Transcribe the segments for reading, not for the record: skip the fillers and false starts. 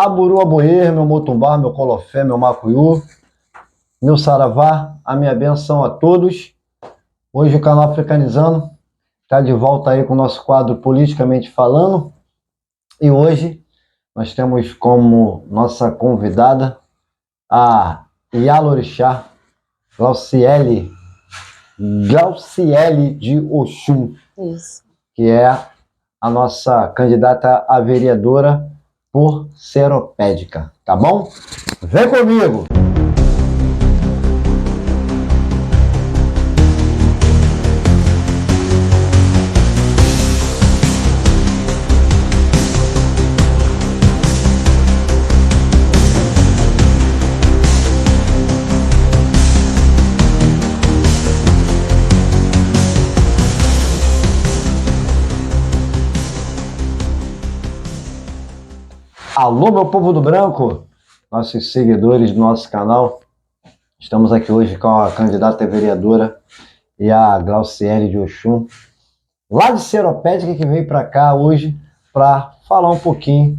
Aburu Aboyer, meu Motumbá, meu Colofé, meu Macuiú, meu Saravá, a minha benção a todos. Hoje o canal Africanizando está de volta aí com o nosso quadro Politicamente Falando. E hoje nós temos como nossa convidada a Yalorixá Glauciele de Oxum. Isso. Que é a nossa candidata a vereadora por Seropédica, tá bom? Vem comigo! Alô, meu povo do branco, nossos seguidores do nosso canal. Estamos aqui hoje com a candidata a vereadora e a Glauciele de Oxum, lá de Seropédica, que veio para cá hoje para falar um pouquinho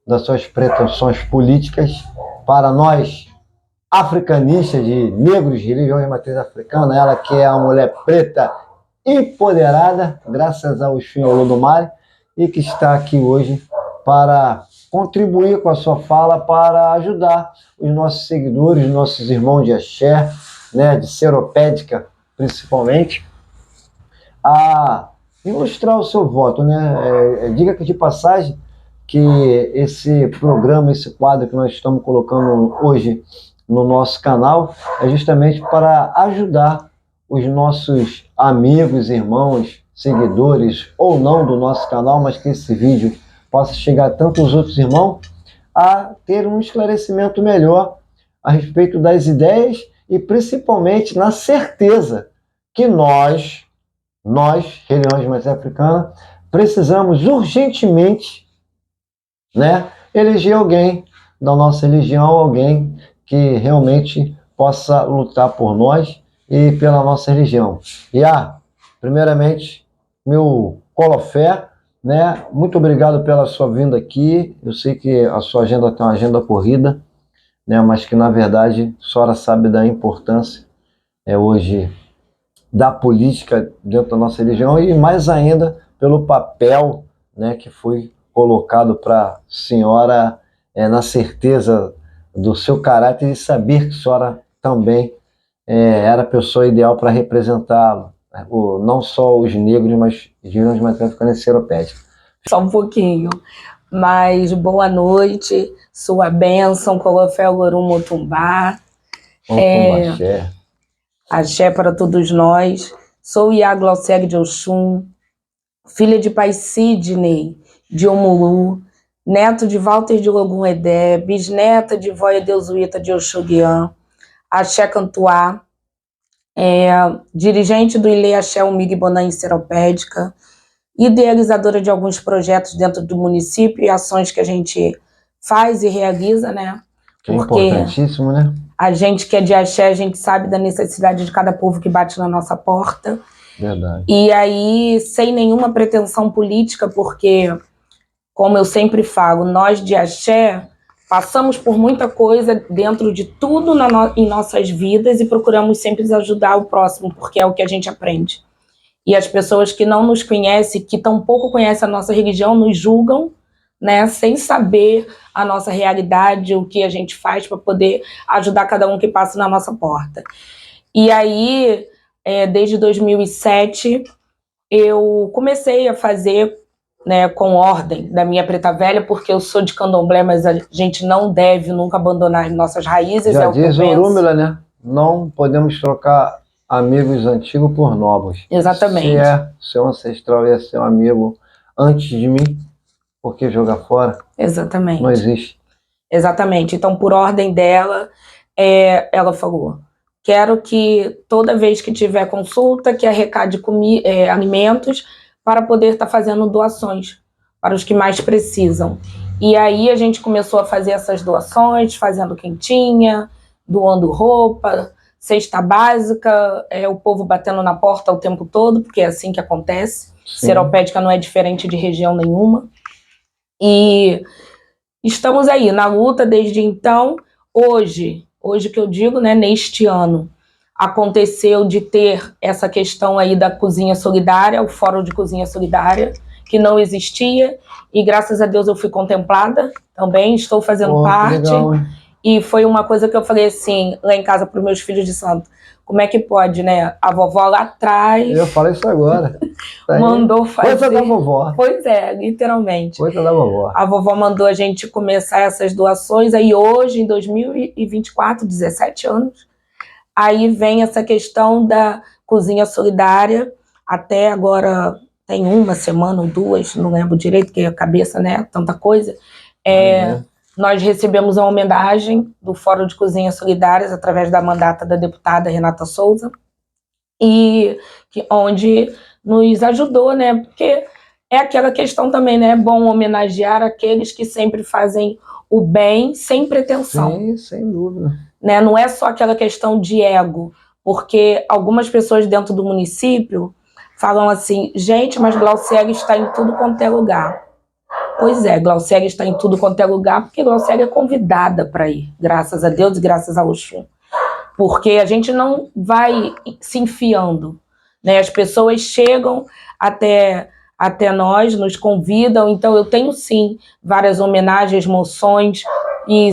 das suas pretensões políticas para nós, africanistas de negros, religião de matriz africana. Ela que é uma mulher preta empoderada, graças ao Oxum e ao Olodumare, e que está aqui hoje para contribuir com a sua fala para ajudar os nossos seguidores, os nossos irmãos de axé, né, de Seropédica principalmente, a ilustrar o seu voto, né? Diga que de passagem que esse programa, esse quadro que nós estamos colocando hoje no nosso canal é justamente para ajudar os nossos amigos, irmãos, seguidores ou não do nosso canal, mas que esse vídeo possa chegar a tantos outros irmãos a ter um esclarecimento melhor a respeito das ideias e principalmente na certeza que nós, religiões de matriz africana, precisamos urgentemente, né, eleger alguém da nossa religião, alguém que realmente possa lutar por nós e pela nossa religião. E primeiramente, meu Colofé, né? Muito obrigado pela sua vinda aqui. Eu sei que a sua agenda tem uma agenda corrida, né? Mas que na verdade a senhora sabe da importância hoje da política dentro da nossa religião e mais ainda pelo papel, né, que foi colocado para a senhora na certeza do seu caráter e saber que a senhora também era a pessoa ideal para representá-lo. Não só os negros, mas os negros de matriz africana Seropédica. Só um pouquinho. Mas boa noite, sua bênção, Colofé Olorum Motumbá. Axé. Axé para todos nós. Sou Iá Glauciele de Oxum, filha de pai Sidney de Omulu, neto de Walter de Logum Edé, bisneta de Vóia Deusuíta de Oxoguian, Axé Cantuá, dirigente do Ilê Axé Umig Bonan em Seropédica, idealizadora de alguns projetos dentro do município e ações que a gente faz e realiza, né? Que é importantíssimo, né? A gente que é de axé, a gente sabe da necessidade de cada povo que bate na nossa porta. Verdade. E aí, sem nenhuma pretensão política, porque, como eu sempre falo, nós de axé passamos por muita coisa dentro de tudo em nossas vidas e procuramos sempre ajudar o próximo, porque é o que a gente aprende. E as pessoas que não nos conhecem, que tampouco conhecem a nossa religião, nos julgam, né, sem saber a nossa realidade, o que a gente faz para poder ajudar cada um que passa na nossa porta. E aí, desde 2007, eu comecei a fazer, né, com ordem da minha preta velha, porque eu sou de candomblé, mas a gente não deve nunca abandonar as nossas raízes. Já diz Orúmila, né? Não podemos trocar amigos antigos por novos. Exatamente. Se seu ancestral é seu amigo antes de mim, por que jogar fora? Exatamente. Não existe. Exatamente. Então, por ordem dela, ela falou: quero que toda vez que tiver consulta, que arrecade alimentos para poder estar fazendo doações para os que mais precisam. E aí a gente começou a fazer essas doações, fazendo quentinha, doando roupa, cesta básica, o povo batendo na porta o tempo todo, porque é assim que acontece. Sim. Seropédica não é diferente de região nenhuma. E estamos aí na luta desde então. Hoje que eu digo, né, neste ano, aconteceu de ter essa questão aí da cozinha solidária, o Fórum de Cozinha Solidária, que não existia, e graças a Deus eu fui contemplada também, estou fazendo parte. Legal, hein? E foi uma coisa que eu falei assim, lá em casa para os meus filhos de santo, como é que pode, né? A vovó lá atrás... Eu falo isso agora. Mandou fazer... Coisa da vovó. Pois é, literalmente. Coisa da vovó. A vovó mandou a gente começar essas doações, aí hoje, em 2024, 17 anos, aí vem essa questão da cozinha solidária, até agora tem uma semana ou duas, não lembro direito, porque a cabeça, né, tanta coisa. Nós recebemos a homenagem do Fórum de Cozinhas Solidárias através da mandata da deputada Renata Souza, e onde nos ajudou, né, porque é aquela questão também, né, é bom homenagear aqueles que sempre fazem o bem sem pretensão. Sim, sem dúvida. Né? Não é só aquela questão de ego, porque algumas pessoas dentro do município falam assim, gente, mas Glauciele está em tudo quanto é lugar. Pois é, Glauciele está em tudo quanto é lugar, porque Glauciele é convidada para ir, graças a Deus e graças a Oxum. Porque a gente não vai se enfiando, né? As pessoas chegam até nós, nos convidam, então eu tenho sim várias homenagens, moções e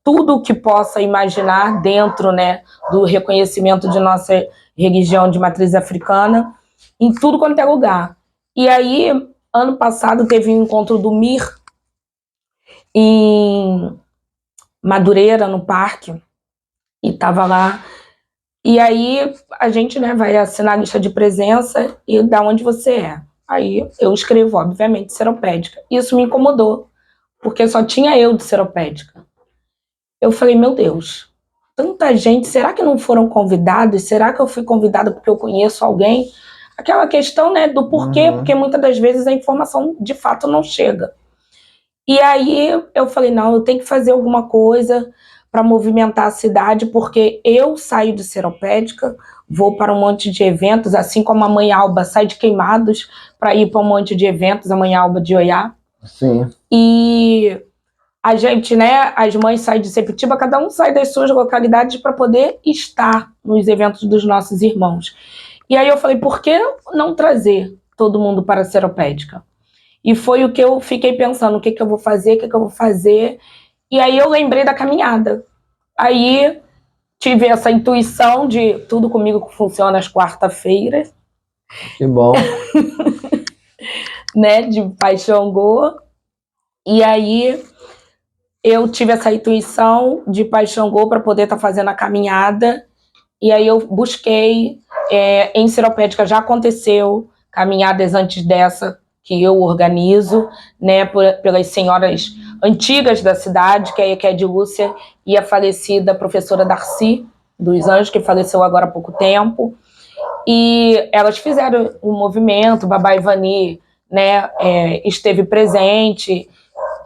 tudo que possa imaginar dentro, né, do reconhecimento de nossa religião de matriz africana, em tudo quanto é lugar. E aí, ano passado, teve um encontro do MIR em Madureira, no parque, e estava lá. E aí, a gente, né, vai assinar a lista de presença e da onde você é. Aí, eu escrevo, obviamente, seropédica. Isso me incomodou, porque só tinha eu de seropédica. Eu falei, meu Deus, tanta gente, será que não foram convidados? Será que eu fui convidada porque eu conheço alguém? Aquela questão, né, do porquê, porque muitas das vezes a informação de fato não chega. E aí eu falei, não, eu tenho que fazer alguma coisa para movimentar a cidade, porque eu saio de seropédica, vou para um monte de eventos, assim como a mãe Alba sai de Queimados para ir para um monte de eventos, a mãe Alba de Oiá. Sim. E a gente, né, as mães saem de Sepetiba, cada um sai das suas localidades para poder estar nos eventos dos nossos irmãos. E aí eu falei, por que não trazer todo mundo para a seropédica? E foi o que eu fiquei pensando, o que eu vou fazer, E aí eu lembrei da caminhada. Aí tive essa intuição de tudo comigo que funciona às quarta-feiras. Que bom. Né, de Paixangô. E aí eu tive essa intuição de Paixangô para poder estar fazendo a caminhada. E aí eu busquei, em Seropédica já aconteceu caminhadas antes dessa, que eu organizo, né, pelas senhoras antigas da cidade, que é a de Lúcia e a falecida professora Darcy dos Anjos, que faleceu agora há pouco tempo. E elas fizeram um movimento, Babá Ivani, né, esteve presente.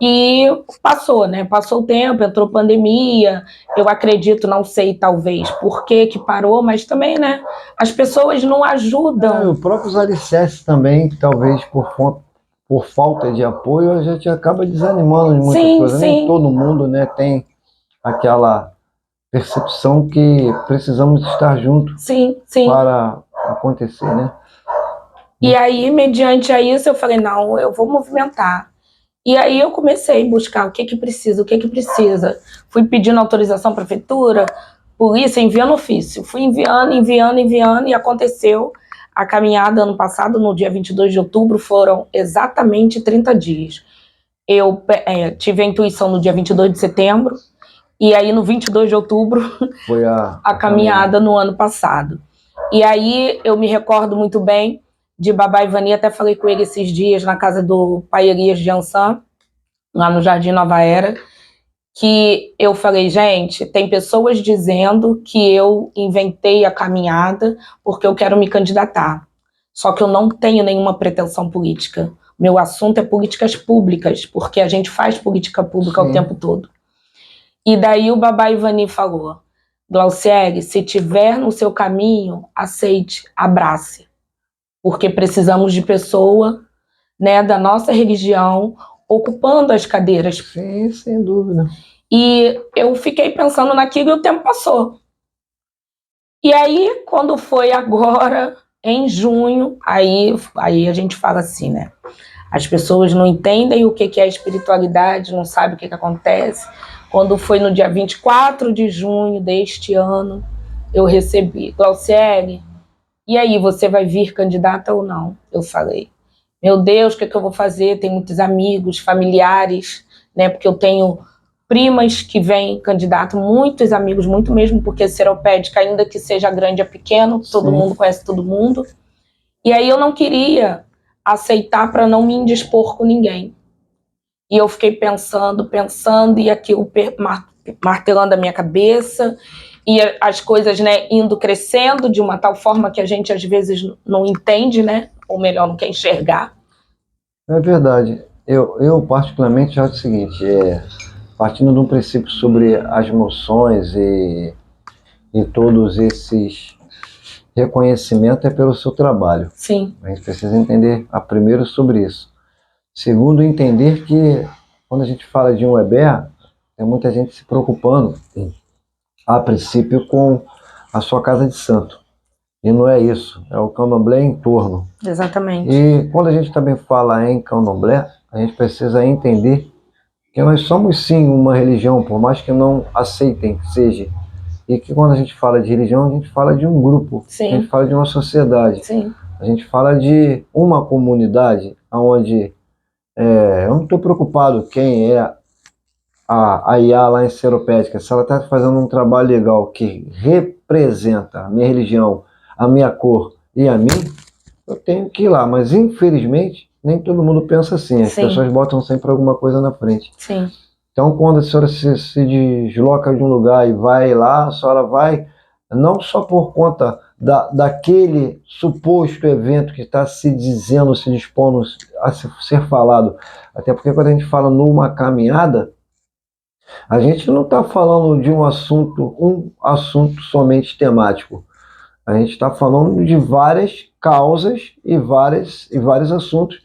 E passou, né? Passou o tempo, entrou pandemia, eu acredito, não sei, talvez, por que parou, mas também, né? As pessoas não ajudam. Os próprios alicerces também, talvez por falta de apoio, a gente acaba desanimando de muitas coisas. Nem todo mundo, né, tem aquela percepção que precisamos estar juntos para acontecer, né? E aí, mediante a isso, eu falei, não, eu vou movimentar. E aí eu comecei a buscar o que precisa. Fui pedindo autorização à prefeitura, polícia, enviando ofício. Fui enviando e aconteceu a caminhada ano passado, no dia 22 de outubro, foram exatamente 30 dias. Eu tive a intuição no dia 22 de setembro, e aí no 22 de outubro foi a caminhada no ano passado. E aí eu me recordo muito bem de Babá Ivani, até falei com ele esses dias na casa do Pai Elias de Ançã, lá no Jardim Nova Era, que eu falei, gente, tem pessoas dizendo que eu inventei a caminhada porque eu quero me candidatar. Só que eu não tenho nenhuma pretensão política. Meu assunto é políticas públicas, porque a gente faz política pública o tempo todo. E daí o Babá Ivani falou, Glauciele, se tiver no seu caminho, aceite, abrace. Porque precisamos de pessoa, né, da nossa religião, ocupando as cadeiras. Sim, sem dúvida. E eu fiquei pensando naquilo e o tempo passou. E aí, quando foi agora, em junho, aí a gente fala assim, né? As pessoas não entendem o que é espiritualidade, não sabem o que acontece. Quando foi no dia 24 de junho deste ano, eu recebi: Glauciele, e aí, você vai vir candidata ou não? Eu falei: meu Deus, o que eu vou fazer? Tem muitos amigos, familiares, né? Porque eu tenho primas que vêm candidato, muitos amigos, muito mesmo, porque seropédica, ainda que seja grande, é pequeno, todo mundo conhece todo mundo. E aí eu não queria aceitar para não me indispor com ninguém. E eu fiquei pensando, e aquilo martelando a minha cabeça, e as coisas, né, indo crescendo de uma tal forma que a gente às vezes não entende, né? Ou melhor, não quer enxergar. É verdade. Eu particularmente acho o seguinte, partindo de um princípio sobre as emoções e todos esses reconhecimentos é pelo seu trabalho. Sim. A gente precisa entender primeiro sobre isso. Segundo, entender que quando a gente fala de um EBER, tem muita gente se preocupando, a princípio, com a sua casa de santo. E não é isso, é o candomblé em torno. Exatamente. E quando a gente também fala em candomblé, a gente precisa entender que nós somos sim uma religião, por mais que não aceitem que seja. E que quando a gente fala de religião, a gente fala de um grupo, Sim. a gente fala de uma sociedade, Sim. a gente fala de uma comunidade onde eu não estou preocupado quem é a IA lá em Seropédica, se ela está fazendo um trabalho legal que representa a minha religião, a minha cor e a mim, eu tenho que ir lá. Mas infelizmente, nem todo mundo pensa assim. As pessoas botam sempre alguma coisa na frente. Sim. Então, quando a senhora se desloca de um lugar e vai lá, a senhora vai não só por conta daquele suposto evento que está se dizendo, se dispondo a ser falado. Até porque quando a gente fala numa caminhada, a gente não está falando de um assunto somente temático. A gente está falando de várias causas e vários assuntos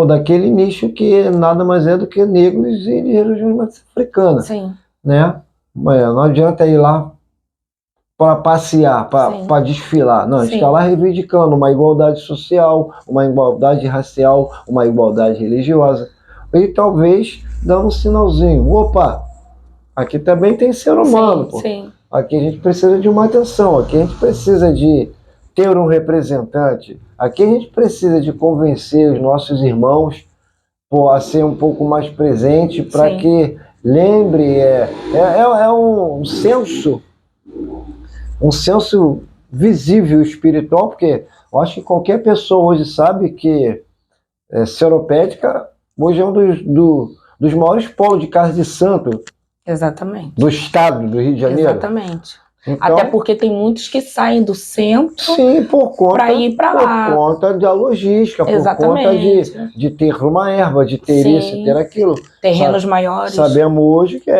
daquele nicho que nada mais é do que negros e de religião africana. Sim. Né? Não adianta ir lá para passear, para desfilar. Não, a gente está lá reivindicando uma igualdade social, uma igualdade racial, uma igualdade religiosa. E talvez dando um sinalzinho. Opa, aqui também tem ser humano. Sim. Aqui a gente precisa de uma atenção. Aqui a gente precisa de ter um representante. Aqui a gente precisa de convencer os nossos irmãos a ser um pouco mais presente para que lembre, um senso visível espiritual, porque eu acho que qualquer pessoa hoje sabe que Seropédica hoje é um dos maiores polos de casa de santo. Exatamente. Do estado do Rio de Janeiro. Exatamente. Então, até porque tem muitos que saem do centro para ir para lá. Por conta da logística, Exatamente. por conta de ter uma erva, de ter isso, ter aquilo. Terrenos maiores. Sabemos hoje que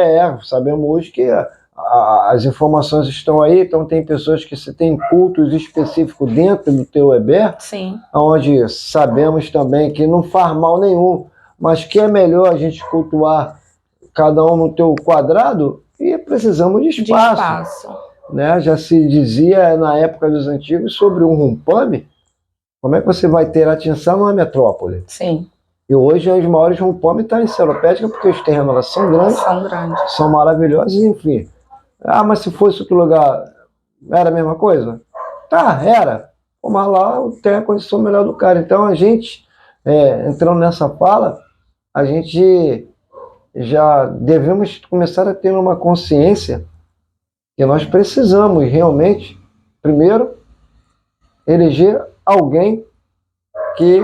as informações estão aí, então tem pessoas que se tem cultos específicos dentro do teu EBER, onde sabemos também que não faz mal nenhum, mas que é melhor a gente cultuar cada um no teu quadrado e precisamos de espaço. Né? Já se dizia na época dos antigos sobre um rumpame, como é que você vai ter atenção numa metrópole? Sim. E hoje os maiores rumpames estão em Seropédica porque os terrenos lá são grandes, são maravilhosos, enfim. Ah, mas se fosse outro lugar, era a mesma coisa? Tá, era. Mas lá tem a condição melhor do cara. Então a gente, entrando nessa fala, a gente já devemos começar a ter uma consciência que nós precisamos realmente, primeiro, eleger alguém que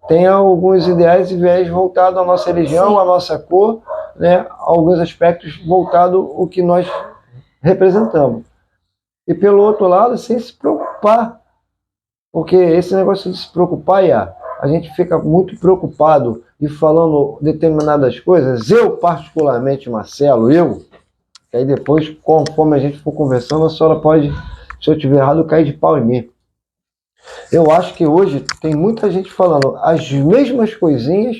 tenha alguns ideais e viés voltados à nossa religião, à nossa cor, né, alguns aspectos voltados ao que nós representamos. E pelo outro lado, sem se preocupar, porque esse negócio de se preocupar, a gente fica muito preocupado e falando determinadas coisas. Eu, particularmente, Marcelo, que aí depois, conforme a gente for conversando, a senhora pode, se eu estiver errado, cair de pau em mim. Eu acho que hoje tem muita gente falando as mesmas coisinhas,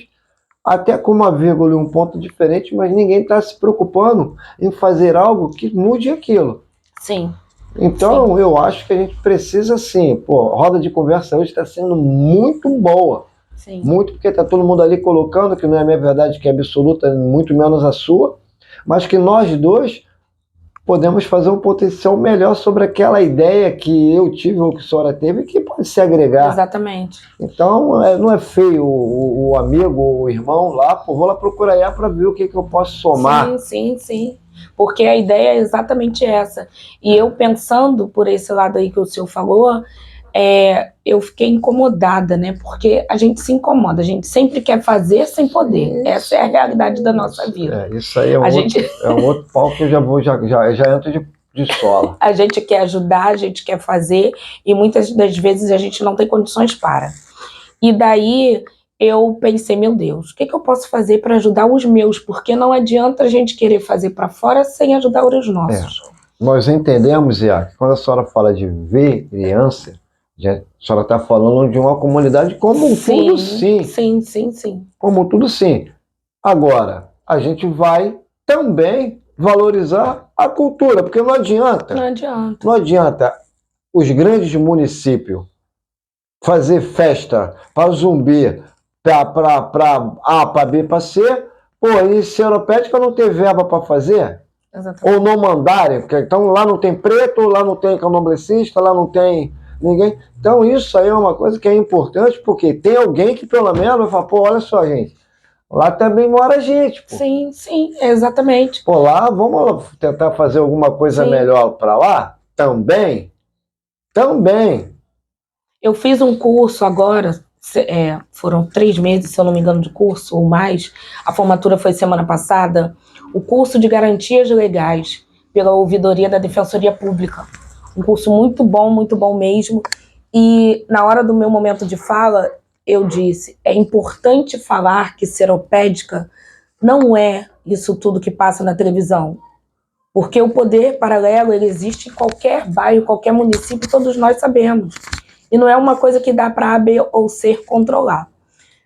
até com uma vírgula e um ponto diferente, mas ninguém está se preocupando em fazer algo que mude aquilo. Sim. Então, eu acho que a gente precisa, sim, pô, a roda de conversa hoje está sendo muito boa. Sim. Muito, porque está todo mundo ali colocando, que não é a minha verdade que é absoluta, muito menos a sua, mas que nós dois podemos fazer um potencial melhor sobre aquela ideia que eu tive ou que a senhora teve, que pode se agregar. Exatamente. Então, não é feio o amigo, o irmão lá, pô, vou lá procurar aí para ver o que eu posso somar. Sim. Porque a ideia é exatamente essa. E eu pensando por esse lado aí que o senhor falou, eu fiquei incomodada, né? Porque a gente se incomoda, a gente sempre quer fazer sem poder. Isso, essa é a realidade da nossa vida. Isso aí é um outro pau que eu já entro de sola. A gente quer ajudar, a gente quer fazer, e muitas das vezes a gente não tem condições para. E daí eu pensei, meu Deus, o que eu posso fazer para ajudar os meus? Porque não adianta a gente querer fazer para fora sem ajudar os nossos. Nós entendemos, Iá, que quando a senhora fala de vereança, a senhora está falando de uma comunidade como um tudo, sim. Sim. Como um tudo, sim. Agora, a gente vai também valorizar a cultura, porque não adianta. Não adianta os grandes municípios fazer festa para Zumbi, para A, para B, para C, pô, e Seropédica não ter verba para fazer? Exatamente. Ou não mandarem, porque então lá não tem preto, lá não tem candomblessista, lá não tem ninguém. Então isso aí é uma coisa que é importante, porque tem alguém que pelo menos vai falar, pô, olha só, gente, lá também mora gente. Pô. Sim, exatamente. Pô, lá vamos tentar fazer alguma coisa melhor para lá? Também. Eu fiz um curso agora, foram 3 meses, se eu não me engano, de curso ou mais. A formatura foi semana passada. O curso de garantias legais pela ouvidoria da Defensoria Pública. Um curso muito bom mesmo. E na hora do meu momento de fala, eu disse, é importante falar que seropédica não é isso tudo que passa na televisão. Porque o poder paralelo, ele existe em qualquer bairro, qualquer município, todos nós sabemos. E não é uma coisa que dá para A, B ou C controlar.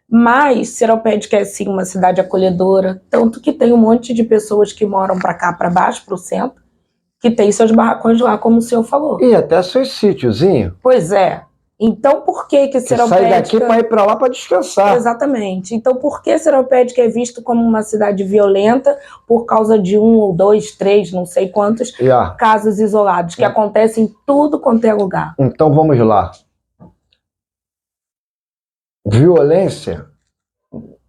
Mas Seropédica é sim uma cidade acolhedora, tanto que tem um monte de pessoas que moram para cá, para baixo, para o centro, que tem seus barracões lá, como o senhor falou. E até seus sítiozinhos. Pois é. Então por que Seropédica... sai daqui para ir para lá para descansar. Exatamente. Então por que Seropédica é visto como uma cidade violenta por causa de 1 ou 2, 3, não sei quantos casos isolados, que acontecem em tudo quanto é lugar? Então vamos lá. Violência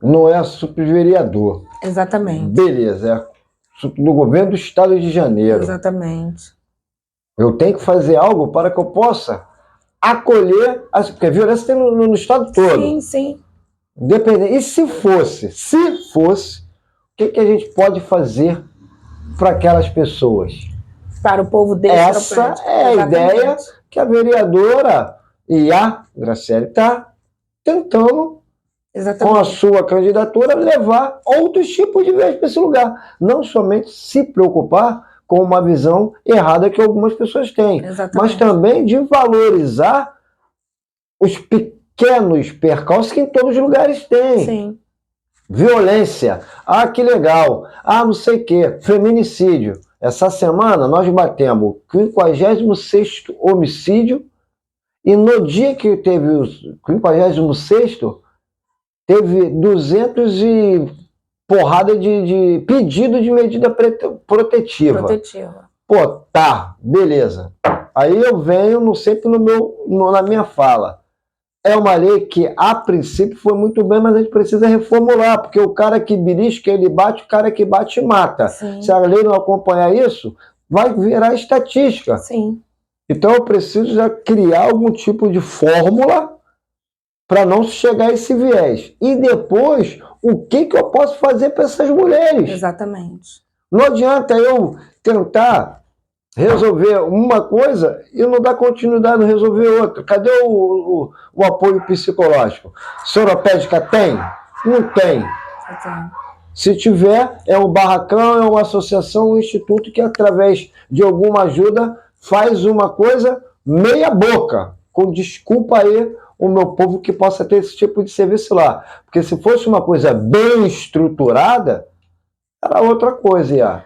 não é subvereador. Exatamente. Beleza, é do governo do estado de Janeiro. Exatamente. Eu tenho que fazer algo para que eu possa acolher, porque a violência tem no estado todo. Sim. Independente. E se fosse, o que a gente pode fazer para aquelas pessoas? Para o povo desse. Essa é a ideia que a vereadora e a Graciele está tentando, com a sua candidatura, levar outros tipos de viés para esse lugar. Não somente se preocupar com uma visão errada que algumas pessoas têm, mas também de valorizar os pequenos percalços que em todos os lugares tem. Sim. Violência. Ah, que legal. Ah, não sei o quê. Feminicídio. Essa semana nós batemos o 56º homicídio. E no dia que teve o 56º, teve 200 e porrada de pedido de medida protetiva. Pô, tá, beleza. Aí eu venho sempre na minha fala. É uma lei que, a princípio, foi muito bem, mas a gente precisa reformular, porque o cara que belisca, ele bate, o cara que bate, mata. Sim. Se a lei não acompanhar isso, vai virar estatística. Sim. Então eu preciso já criar algum tipo de fórmula para não chegar a esse viés. E depois, o que eu posso fazer para essas mulheres? Exatamente. Não adianta eu tentar resolver uma coisa e não dar continuidade, não resolver outra. Cadê o apoio psicológico? Seropédica tem? Não tem. Se tiver, é um barracão, é uma associação, um instituto que, através de alguma ajuda, faz uma coisa meia boca, com desculpa aí o meu povo que possa ter esse tipo de serviço lá. Porque se fosse uma coisa bem estruturada, era outra coisa, Iá.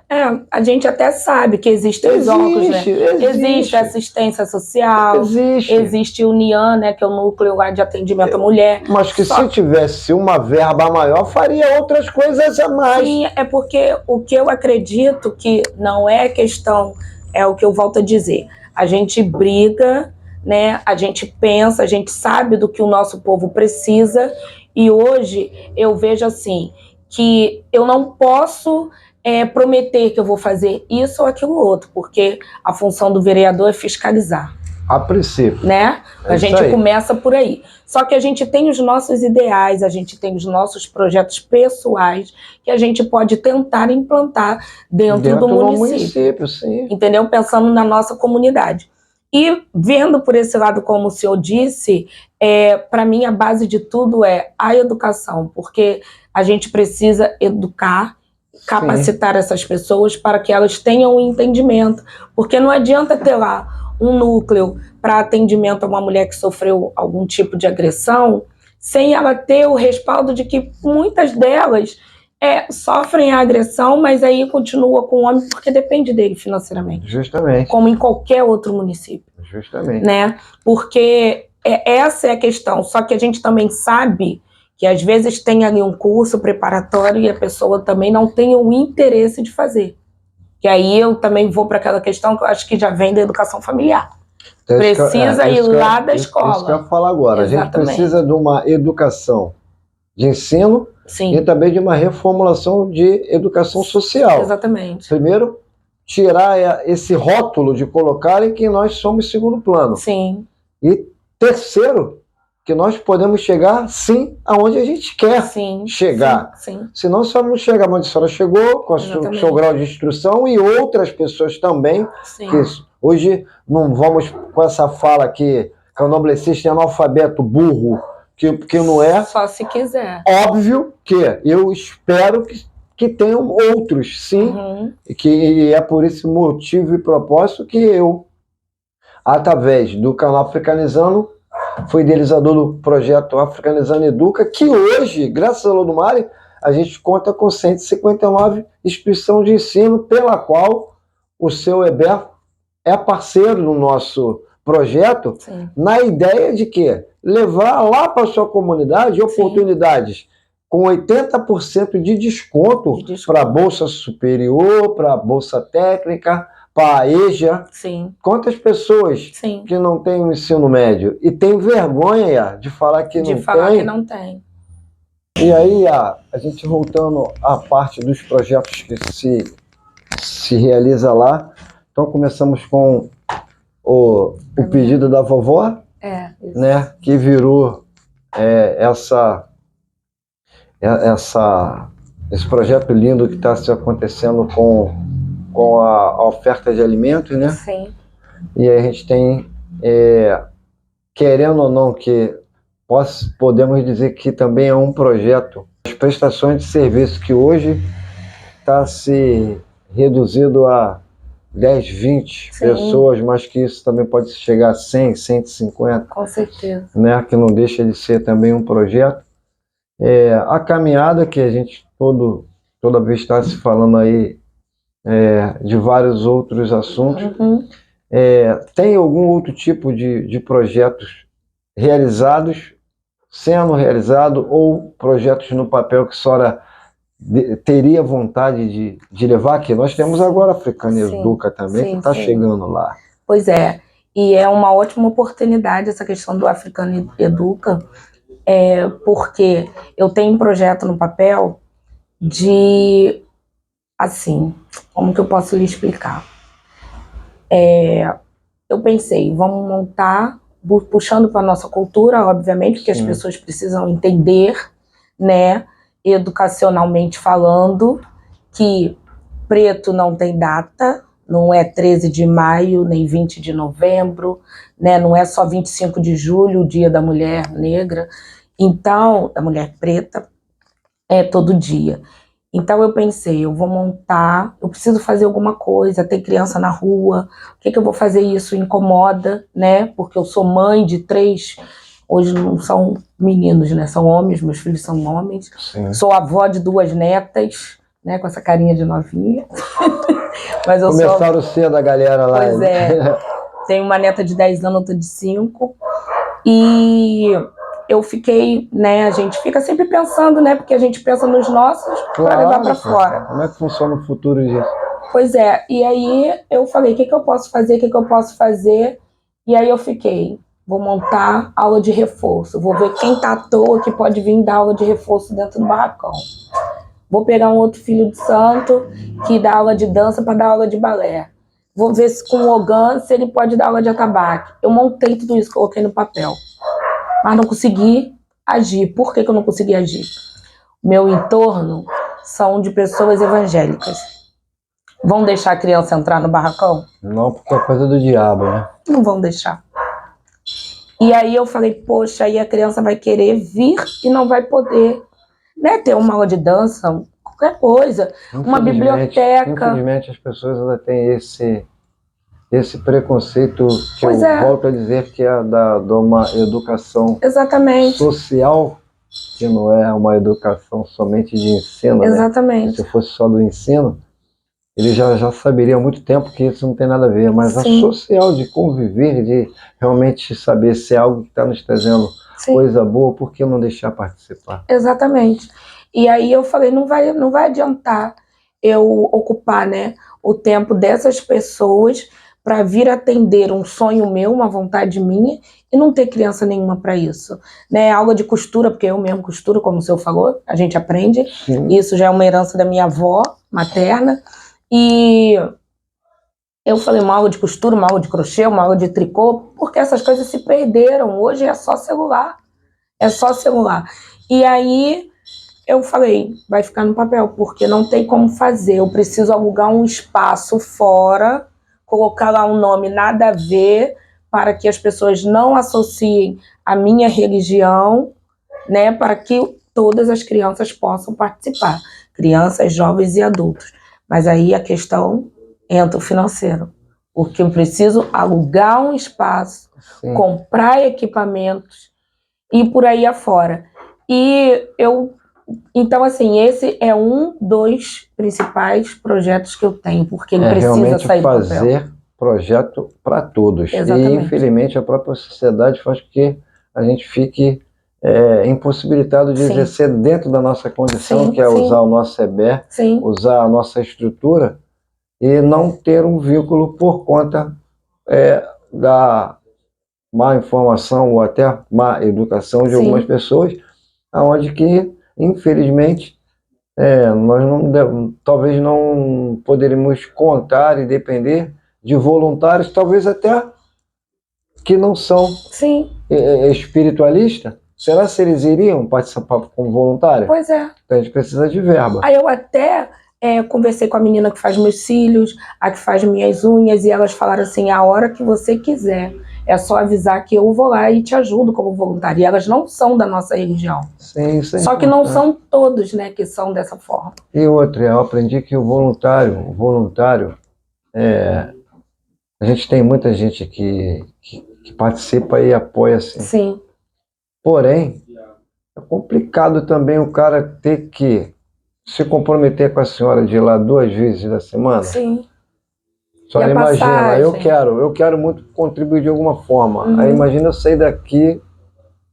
A gente até sabe que existem os órgãos, né? Existe assistência social, existe o NIAN, né, que é o Núcleo de Atendimento à Mulher. Mas que se tivesse uma verba maior, faria outras coisas a mais. Sim, é porque o que eu acredito que não é questão, é o que eu volto a dizer. A gente briga, né? A gente pensa, a gente sabe do que o nosso povo precisa, e hoje eu vejo assim, que eu não posso prometer que eu vou fazer isso ou aquilo outro, porque a função do vereador é fiscalizar. A princípio. Né? A gente começa por aí. Só que a gente tem os nossos ideais, a gente tem os nossos projetos pessoais que a gente pode tentar implantar dentro do município. Sim. Entendeu? Pensando na nossa comunidade. E vendo por esse lado, como o senhor disse, para mim a base de tudo é a educação, porque a gente precisa educar, capacitar essas pessoas para que elas tenham um entendimento, porque não adianta ter lá um núcleo para atendimento a uma mulher que sofreu algum tipo de agressão, sem ela ter o respaldo de que muitas delas sofrem a agressão, mas aí continua com o homem porque depende dele financeiramente. Justamente. Como em qualquer outro município. Justamente. Né? Porque essa é a questão. Só que a gente também sabe que às vezes tem ali um curso preparatório e a pessoa também não tem o interesse de fazer. Que aí eu também vou para aquela questão que eu acho que já vem da educação familiar. Precisa ir lá da escola. Isso que eu ia falar agora. Exatamente. A gente precisa de uma educação de ensino. Sim. E também de uma reformulação de educação social. Exatamente. Primeiro, tirar esse rótulo de colocarem que nós somos segundo plano. Sim. E terceiro, que nós podemos chegar, sim, aonde a gente quer chegar. Sim. Senão só não chega onde a senhora chegou, com o seu grau de instrução e outras pessoas também. Sim. Que hoje não vamos com essa fala que o candomblessista é analfabeto, burro, que não é. Só se quiser. Óbvio que eu espero que tenham outros, sim, que é por esse motivo e propósito que eu, através do canal Africanizando, fui idealizador do projeto Africanizando Educa, que hoje, graças a Lodumare, a gente conta com 159 instituições de ensino, pela qual o seu Heber é parceiro no nosso projeto, na ideia de que levar lá para a sua comunidade oportunidades com 80% de desconto para a Bolsa Superior, para a Bolsa Técnica, para a EJA. Sim. Quantas pessoas que não têm o ensino médio e têm vergonha de falar que não tem? E aí, a gente voltando à parte dos projetos que se realiza lá, então começamos com o pedido da vovó, né, que virou esse projeto lindo que está se acontecendo com a oferta de alimentos, né? Sim. E aí a gente tem, querendo ou não, que podemos dizer que também é um projeto, as prestações de serviço que hoje está se reduzido a 10, 20 pessoas, mas que isso também pode chegar a 100, 150. Com certeza. Né? Que não deixa de ser também um projeto. A caminhada que a gente toda vez está se falando aí de vários outros assuntos. Tem algum outro tipo de projetos realizados, sendo realizado, ou projetos no papel que a senhora teria vontade de levar aqui? Nós temos agora a Africana Educa também, que está chegando lá. Pois é, e é uma ótima oportunidade essa questão do Africana Educa, porque eu tenho um projeto no papel de, assim, como que eu posso lhe explicar? Eu pensei, vamos montar, puxando para a nossa cultura, obviamente, porque as pessoas precisam entender, né, educacionalmente falando, que preto não tem data, não é 13 de maio, nem 20 de novembro, né, não é só 25 de julho, o dia da mulher negra, então, da mulher preta, é todo dia. Então eu pensei, eu vou montar, eu preciso fazer alguma coisa, tem criança na rua, o que eu vou fazer? Isso incomoda, né? Porque eu sou mãe de 3 Hoje não são meninos, né? São homens, meus filhos são homens. Sim. Sou avó de 2 netas, né? Com essa carinha de novinha. Mas eu Começaram cedo a galera lá. Pois é. Tenho uma neta de 10 anos, outra de 5. E eu fiquei, né? A gente fica sempre pensando, né? Porque a gente pensa nos nossos para levar para fora. Como é que funciona o futuro disso? Pois é. E aí eu falei, o que eu posso fazer? O que eu posso fazer? E aí eu fiquei, vou montar aula de reforço. Vou ver quem tá à toa que pode vir dar aula de reforço dentro do barracão. Vou pegar um outro filho de santo que dá aula de dança para dar aula de balé. Vou ver se com o Ogan, se ele pode dar aula de atabaque. Eu montei tudo isso, coloquei no papel. Mas não consegui agir. Por que eu não consegui agir? Meu entorno são de pessoas evangélicas. Vão deixar a criança entrar no barracão? Não, porque é coisa do diabo, né? Não vão deixar. E aí eu falei, poxa, aí a criança vai querer vir e não vai poder, né, ter uma aula de dança, qualquer coisa, uma biblioteca. Infelizmente as pessoas ainda têm esse preconceito que Pois eu é. volto a dizer que é de uma educação Exatamente. social, que não é uma educação somente de ensino, né? Exatamente. Se fosse só do ensino, ele já saberia há muito tempo que isso não tem nada a ver, mas Sim. a social, de conviver, de realmente saber se é algo que está nos trazendo Sim. coisa boa, por que não deixar participar? Exatamente. E aí eu falei, não vai adiantar eu ocupar, né, o tempo dessas pessoas para vir atender um sonho meu, uma vontade minha, e não ter criança nenhuma para isso. Né? Aula de costura, porque eu mesmo costuro, como o senhor falou, a gente aprende. Sim. Isso já é uma herança da minha avó materna. E eu falei, uma aula de costura, uma aula de crochê, uma aula de tricô, porque essas coisas se perderam. Hoje é só celular. É só celular. E aí eu falei, vai ficar no papel, porque não tem como fazer. Eu preciso alugar um espaço fora, colocar lá um nome nada a ver, para que as pessoas não associem a minha religião, né, para que todas as crianças possam participar. Crianças, jovens e adultos. Mas aí a questão entra o financeiro. Porque eu preciso alugar um espaço, Sim. comprar equipamentos e por aí afora. Então, assim, esse é um dos principais projetos que eu tenho, porque ele precisa realmente sair do papel. fazer projeto para todos. Exatamente. E, infelizmente, a própria sociedade faz com que a gente fique impossibilitado de Sim. exercer dentro da nossa condição, Sim, que é sim. usar o nosso EBE, Sim. usar a nossa estrutura e não ter um vínculo por conta da má informação ou até má educação de Sim. algumas pessoas, aonde que, infelizmente, nós talvez não poderíamos contar e depender de voluntários, talvez até que não são Sim. espiritualistas. Será se eles iriam participar como voluntário? Pois é. Então a gente precisa de verba. Aí eu até conversei com a menina que faz meus cílios, a que faz minhas unhas, e elas falaram assim, a hora que você quiser, é só avisar que eu vou lá e te ajudo como voluntária. E elas não são da nossa religião. Sim, isso é Só que não são todos, né, que são dessa forma. E outra, eu aprendi que o voluntário, a gente tem muita gente que participa e apoia, assim. Sim. Porém, é complicado também o cara ter que se comprometer com a senhora de ir lá 2 vezes da semana. Sim. Só E a imagina, passagem? eu quero muito contribuir de alguma forma. Uhum. Aí imagina eu sair daqui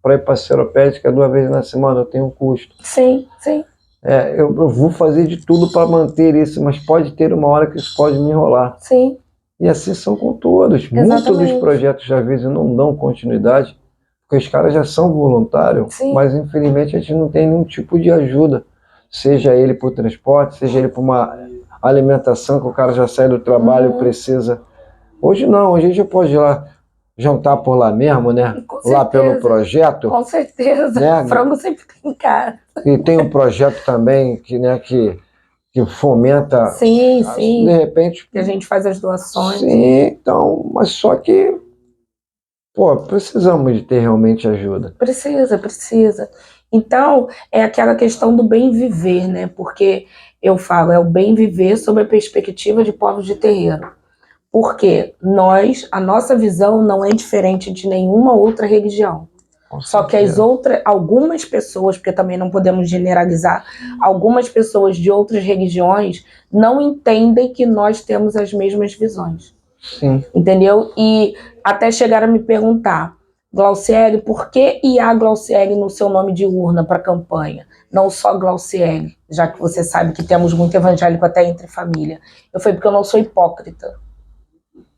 para ir para a seropédica 2 vezes na semana, eu tenho um custo. Sim, sim. Eu vou fazer de tudo para manter isso, mas pode ter uma hora que isso pode me enrolar. Sim. E assim são com todos. Exatamente. Muitos dos projetos, às vezes, não dão continuidade, porque os caras já são voluntários, Sim. mas infelizmente a gente não tem nenhum tipo de ajuda. Seja ele por transporte, seja ele por uma alimentação, que o cara já sai do trabalho e precisa. Hoje não, hoje a gente já pode ir lá jantar por lá mesmo, né? Com Lá certeza. pelo projeto. Com certeza. Né? Frango sempre tem em casa. E tem um projeto também que fomenta. Sim, sim. De repente. Que a gente faz as doações. Sim, então, mas só que, precisamos de ter realmente ajuda. Precisa. Então, é aquela questão do bem viver, né? Porque eu falo, é o bem viver sob a perspectiva de povos de terreiro. Porque a nossa visão não é diferente de nenhuma outra religião. Só que algumas pessoas, porque também não podemos generalizar, algumas pessoas de outras religiões não entendem que nós temos as mesmas visões. Sim. Entendeu? E até chegaram a me perguntar, Glauciele, por que IA Glauciele no seu nome de urna para campanha? Não só Glauciele, já que você sabe que temos muito evangélico até entre família. Eu falei, porque eu não sou hipócrita.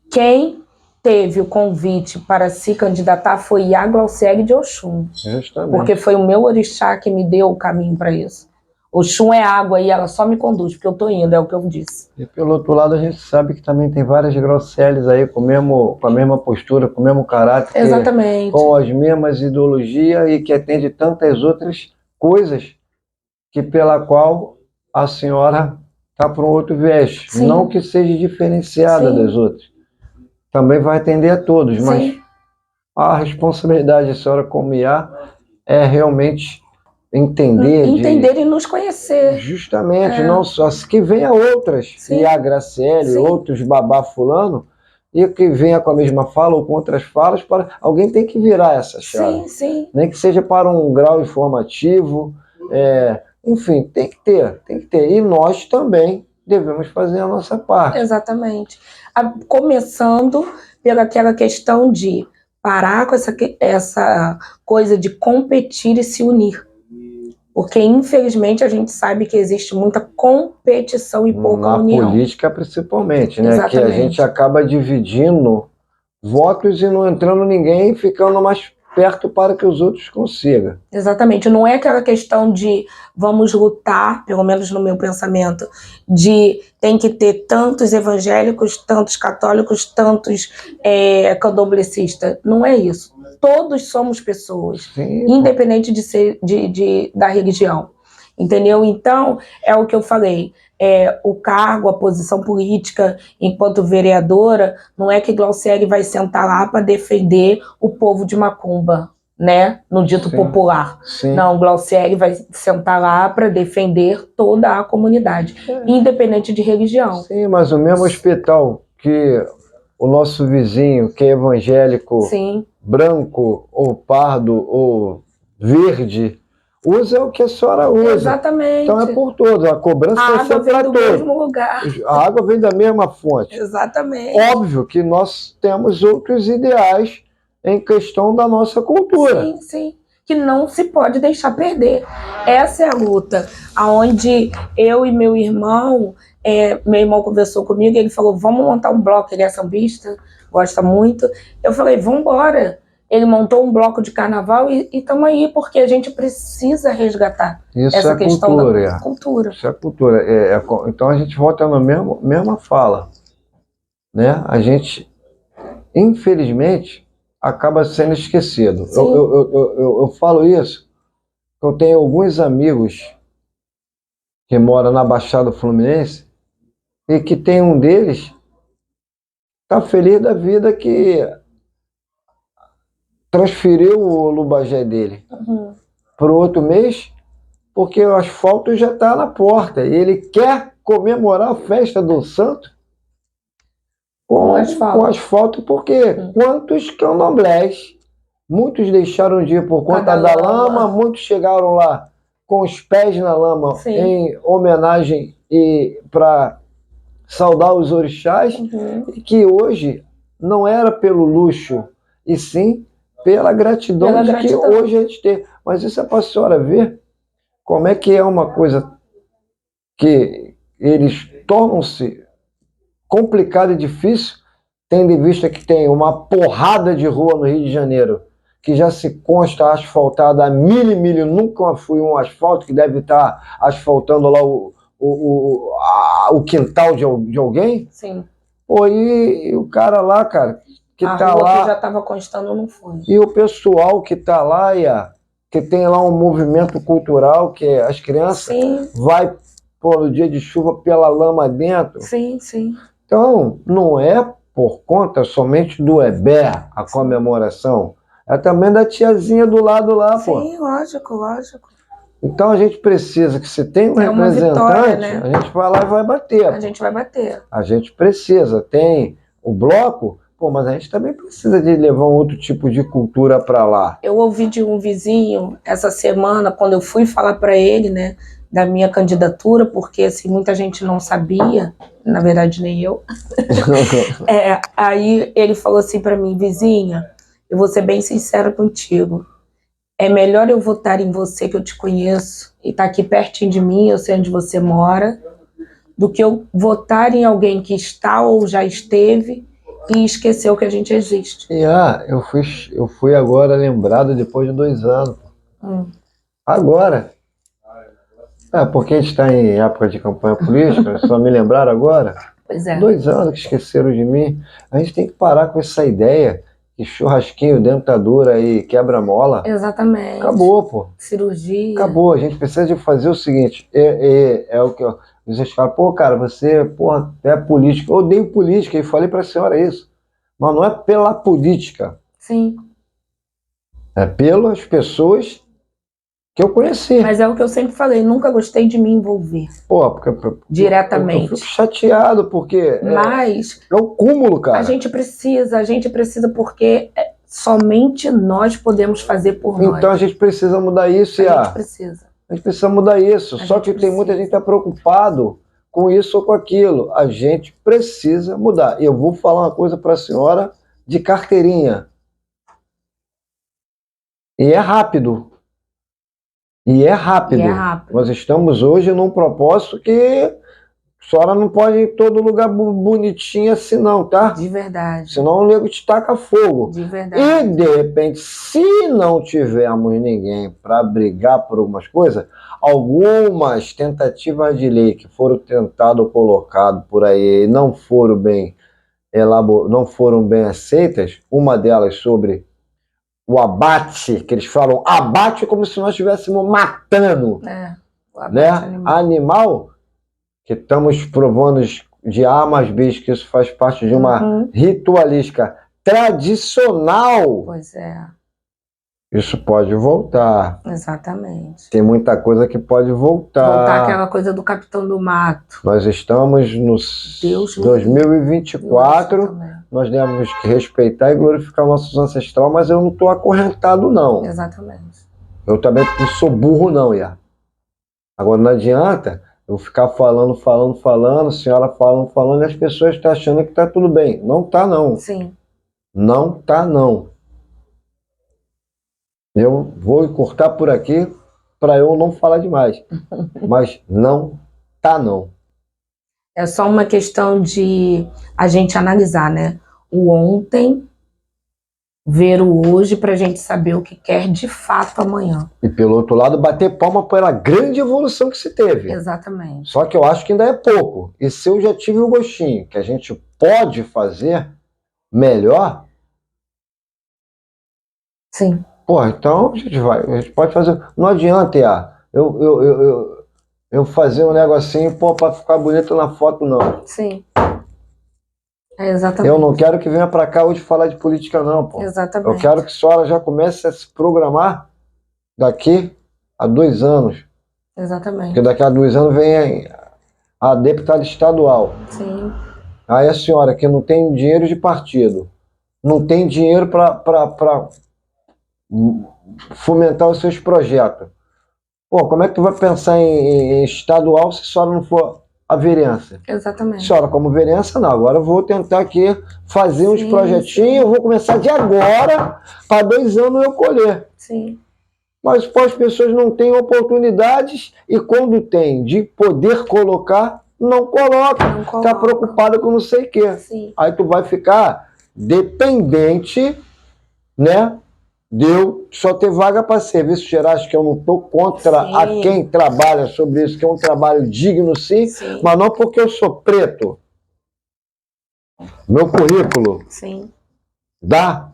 Quem teve o convite para se candidatar foi IA Glauciele de Oxum. Justamente. Porque foi o meu orixá que me deu o caminho para isso. Oxum é água e ela só me conduz, porque eu tô indo, é o que eu disse. E pelo outro lado, a gente sabe que também tem várias Glaucieles aí com a mesma postura, com o mesmo caráter. Exatamente. Com as mesmas ideologias e que atende tantas outras coisas que pela qual a senhora está para um outro viés. Sim. Não que seja diferenciada Sim. das outras. Também vai atender a todos, mas Sim. a responsabilidade da senhora como IA é realmente entender e nos conhecer. Justamente, não só que venha outras, Sim. e a Graciele, Sim. outros babá fulano, e que venha com a mesma fala ou com outras falas, para alguém tem que virar essa chave. Sim, sim. Nem que seja para um grau informativo, enfim, tem que ter. E nós também devemos fazer a nossa parte. Exatamente. Começando pelaquela questão de parar com essa coisa de competir e se unir. Porque, infelizmente, a gente sabe que existe muita competição e pouca união. Na política, principalmente, né? Exatamente. Que a gente acaba dividindo votos e não entrando ninguém, ficando mais perto para que os outros consigam. Exatamente. Não é aquela questão de vamos lutar, pelo menos no meu pensamento, de tem que ter tantos evangélicos, tantos católicos, tantos candomblecistas. Não é isso. Todos somos pessoas, Sim, independente de ser da religião. Entendeu? Então, é o que eu falei. O cargo, a posição política, enquanto vereadora, não é que Glauciele vai sentar lá para defender o povo de Macumba, né? No dito popular. Sim. Não, Glauciele vai sentar lá para defender toda a comunidade, independente de religião. Sim, mas o mesmo hospital que o nosso vizinho, que é evangélico, Sim. branco, ou pardo, ou verde, usa o que a senhora usa. Exatamente. Então é por todos, a cobrança vai ser para todos. A água vem do mesmo lugar. A água vem da mesma fonte. Exatamente. Óbvio que nós temos outros ideais em questão da nossa cultura. Sim, sim. Que não se pode deixar perder. Essa é a luta, aonde eu e meu irmão conversou comigo e ele falou, vamos montar um bloco, ele é sambista, gosta muito. Eu falei, vamos embora. Ele montou um bloco de carnaval e estamos aí, porque a gente precisa resgatar essa questão da cultura. Isso é cultura. Então a gente volta na mesma fala. Né? A gente, infelizmente, acaba sendo esquecido. Eu falo isso, eu tenho alguns amigos que moram na Baixada Fluminense e que tem um deles está feliz da vida que transferiu o Lubagé dele para o outro mês, porque o asfalto já está na porta e ele quer comemorar a festa do santo com asfalto, porque quantos candomblés, muitos deixaram de ir por conta da lama, muitos chegaram lá com os pés na lama em homenagem e para saudar os orixás, e que hoje não era pelo luxo, e sim pela gratidão que hoje a gente tem. Mas isso é para a senhora ver como é que é uma coisa que eles tornam-se complicado e difícil, tendo em vista que tem uma porrada de rua no Rio de Janeiro que já se consta asfaltada a milho, nunca fui um asfalto que deve estar asfaltando lá o quintal de alguém. Sim. E o cara lá, cara, que tá lá, que já estava constando não foi. E o pessoal que tá lá, que tem lá um movimento cultural, que as crianças vai no dia de chuva pela lama dentro. Sim, sim. Então, não é por conta somente do EBE a comemoração, é também da tiazinha do lado lá, pô. Sim, lógico. Então a gente precisa que se tem um representante, vitória, né? A gente vai lá e vai bater. A gente vai bater. A gente precisa. Tem o bloco, Pô, mas a gente também precisa de levar um outro tipo de cultura para lá. Eu ouvi de um vizinho essa semana, quando eu fui falar para ele, né, da minha candidatura, porque assim, muita gente não sabia, na verdade nem eu. Aí ele falou assim para mim, vizinha, eu vou ser bem sincera contigo. É melhor eu votar em você, que eu te conheço, e tá aqui pertinho de mim, eu sei onde você mora, do que eu votar em alguém que está ou já esteve e esqueceu que a gente existe. Eu fui agora lembrado depois de 2 anos. Agora. Porque a gente está em época de campanha política, só me lembraram agora. Pois é. 2 anos que esqueceram de mim. A gente tem que parar com essa ideia que churrasquinho, dentadura e quebra-mola. Exatamente. Acabou, pô. Cirurgia. Acabou. A gente precisa de fazer o seguinte. É o que vocês falam, pô, cara, você, porra, é político. Eu odeio política e falei para a senhora isso. Mas não é pela política. Sim. É pelas pessoas que eu conheci. Mas é o que eu sempre falei, nunca gostei de me envolver. Pô, porque diretamente. Eu fico chateado, porque mas é o cúmulo, cara. A gente precisa porque somente nós podemos fazer por nós. Então a gente precisa mudar isso, A gente precisa. A gente precisa mudar isso. Só que tem muita gente que está preocupado com isso ou com aquilo. A gente precisa mudar. Eu vou falar uma coisa para a senhora de carteirinha. E é rápido. Nós estamos hoje num propósito que a senhora não pode ir em todo lugar bonitinho assim não, tá? De verdade. Senão o nego te taca fogo. De verdade. E, de repente, se não tivermos ninguém para brigar por algumas coisas, algumas tentativas de lei que foram tentadas colocadas por aí e não foram bem aceitas, uma delas sobre o abate, que eles falam abate como se nós estivéssemos matando o abate, né? Animal, que estamos provando de A mais B, que isso faz parte de uma ritualística tradicional. Pois é. Isso pode voltar. Exatamente. Tem muita coisa que pode voltar. Voltar aquela coisa do Capitão do Mato. Nós estamos no 2024, nós temos que respeitar e glorificar nossos ancestrais, mas eu não estou acorrentado, não. Exatamente. Eu também não sou burro, não, Iá. Agora não adianta eu ficar falando, a senhora falando, e as pessoas estão achando que está tudo bem. Não está, não. Sim. Não está, não. Eu vou cortar por aqui para eu não falar demais. Mas não está, não. É só uma questão de a gente analisar, né? O ontem, ver o hoje para a gente saber o que quer de fato amanhã. E pelo outro lado, bater palma pela grande evolução que se teve. Exatamente. Só que eu acho que ainda é pouco. E se eu já tive o gostinho que a gente pode fazer melhor... Sim. Pô, então a gente pode fazer... Não adianta, eu fazer um negocinho, para ficar bonito na foto, não. Sim. Exatamente. Eu não quero que venha para cá hoje falar de política, não, pô. Exatamente. Eu quero que a senhora já comece a se programar daqui a 2 anos. Exatamente. Porque daqui a 2 anos vem a deputada estadual. Sim. Aí a senhora que não tem dinheiro de partido, não tem dinheiro para fomentar os seus projetos. Pô, como é que tu vai pensar em estadual se a senhora não for a vereança? Exatamente. Senhora, como vereança, não. Agora eu vou tentar aqui fazer uns projetinhos, eu vou começar de agora, para 2 anos eu colher. Sim. Mas as pessoas não têm oportunidades e quando tem de poder colocar, não coloca. Está preocupado com não sei o quê. Sim. Aí tu vai ficar dependente, né? De eu só ter vaga para serviços gerais, que eu não estou contra a quem trabalha sobre isso, que é um trabalho digno, sim, mas não porque eu sou preto. Meu currículo dá.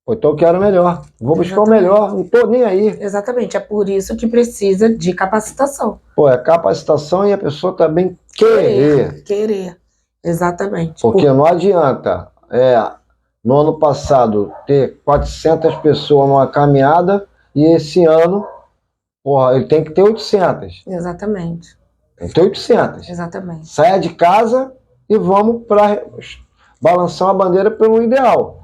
Então eu quero melhor. Vou buscar o melhor, não estou nem aí. Exatamente, é por isso que precisa de capacitação. Pô, é capacitação e a pessoa também querer. Querer, exatamente. Porque não adianta, no ano passado, ter 400 pessoas numa caminhada e esse ano, porra, ele tem que ter 800. Exatamente. Tem que ter 800. Exatamente. Saia de casa e vamos para balançar uma bandeira pelo ideal.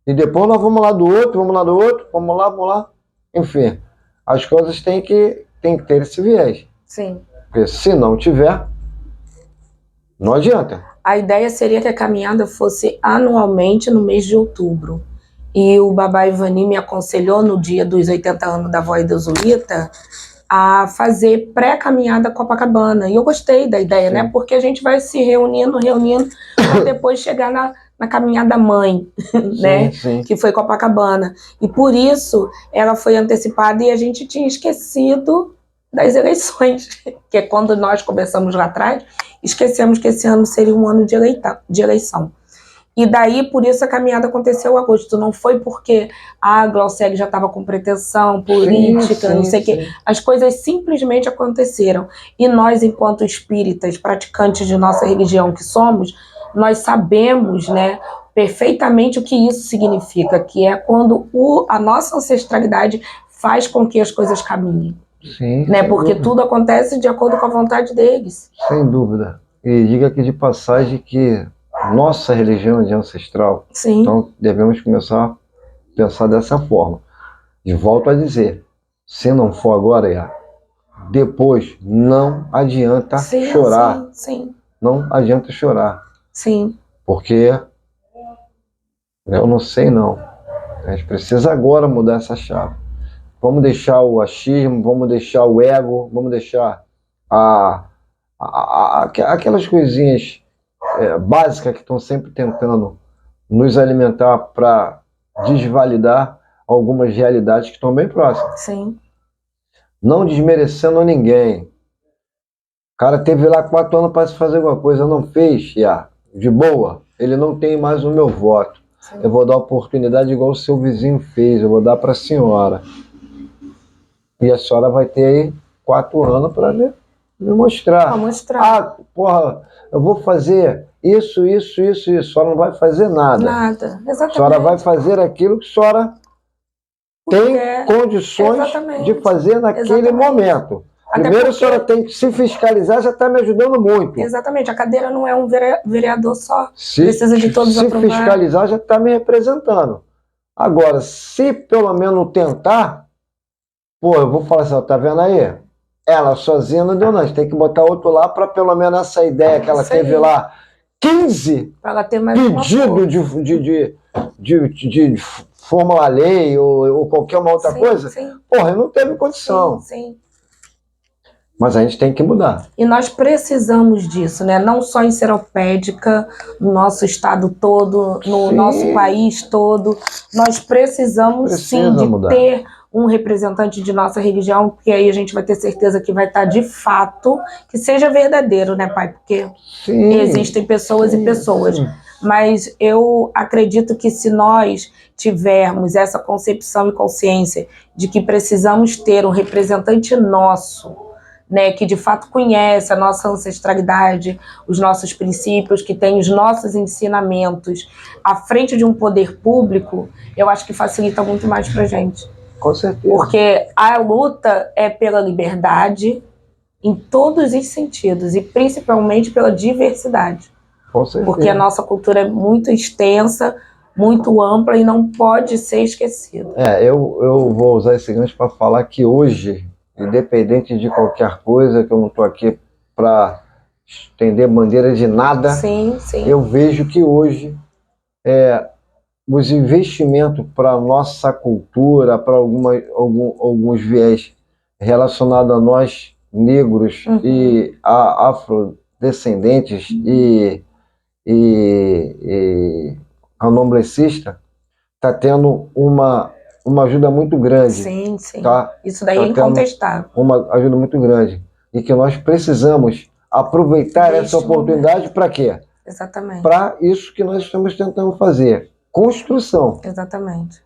E depois nós vamos lá do outro, vamos lá do outro, vamos lá. Enfim, as coisas têm que ter esse viés. Sim. Porque se não tiver, não adianta. A ideia seria que a caminhada fosse anualmente no mês de outubro. E o Babá Ivani me aconselhou no dia dos 80 anos da avó Ideusulita a fazer pré-caminhada Copacabana. E eu gostei da ideia, Sim. né? Porque a gente vai se reunindo, para depois chegar na caminhada mãe, né? Sim. Que foi Copacabana. E por isso ela foi antecipada e a gente tinha esquecido das eleições. Que é quando nós começamos lá atrás, esquecemos que esse ano seria um ano de eleição. E daí, por isso, a caminhada aconteceu em agosto. Não foi porque a Glaucele já estava com pretensão política, não sei o quê. As coisas simplesmente aconteceram. E nós, enquanto espíritas, praticantes de nossa religião que somos, nós sabemos, né, perfeitamente o que isso significa, que é quando a nossa ancestralidade faz com que as coisas caminhem. Sim, né? Porque tudo acontece de acordo com a vontade deles. Sem dúvida. E diga aqui de passagem que nossa religião é ancestral. Sim. Então devemos começar a pensar dessa forma. E volto a dizer, se não for agora, depois não adianta chorar. Sim. Não adianta chorar. Sim. Porque eu não sei não. A gente precisa agora mudar essa chave. Vamos deixar o achismo, vamos deixar o ego, vamos deixar aquelas coisinhas básicas que estão sempre tentando nos alimentar para desvalidar algumas realidades que estão bem próximas. Sim. Não desmerecendo ninguém. O cara teve lá 4 anos para se fazer alguma coisa, não fez, de boa. Ele não tem mais o meu voto. Sim. Eu vou dar oportunidade igual o seu vizinho fez, eu vou dar para a senhora. E a senhora vai ter aí 4 anos para me mostrar. Pra mostrar. Eu vou fazer isso. A senhora não vai fazer nada. Nada, exatamente. A senhora vai fazer aquilo que a senhora tem condições de fazer naquele momento. Primeiro a senhora tem que se fiscalizar, já está me ajudando muito. Exatamente, a cadeira não é um vereador só. Precisa de todos aprovar. Se fiscalizar, já está me representando. Agora, se pelo menos tentar... eu vou falar assim, tá vendo aí? Ela sozinha não deu não, a gente tem que botar outro lá para pelo menos essa ideia que ela teve lá, 15 pedidos de fórmula lei ou qualquer uma outra coisa, ele não teve condição. Sim. Mas a gente tem que mudar. E nós precisamos disso, né? Não só em Seropédica, no nosso estado todo, no nosso país todo. Nós precisamos sim de ter um representante de nossa religião, porque aí a gente vai ter certeza que vai estar de fato, que seja verdadeiro, né, pai? Porque existem pessoas e pessoas. Mas eu acredito que se nós tivermos essa concepção e consciência de que precisamos ter um representante nosso, né, que de fato conhece a nossa ancestralidade, os nossos princípios, que tem os nossos ensinamentos à frente de um poder público, eu acho que facilita muito mais pra gente. Com certeza. Porque a luta é pela liberdade em todos os sentidos e principalmente pela diversidade. Com certeza. Porque a nossa cultura é muito extensa, muito ampla e não pode ser esquecida. Eu vou usar esse gancho para falar que hoje, independente de qualquer coisa, que eu não estou aqui para estender bandeira de nada, eu vejo que hoje os investimentos para a nossa cultura, para alguns viés relacionados a nós negros e a afrodescendentes e candomblecistas, está tendo uma ajuda muito grande. Sim. Tá? Isso daí é incontestável. Uma ajuda muito grande. E que nós precisamos aproveitar essa oportunidade para quê? Exatamente. Para isso que nós estamos tentando fazer. Construção. Exatamente.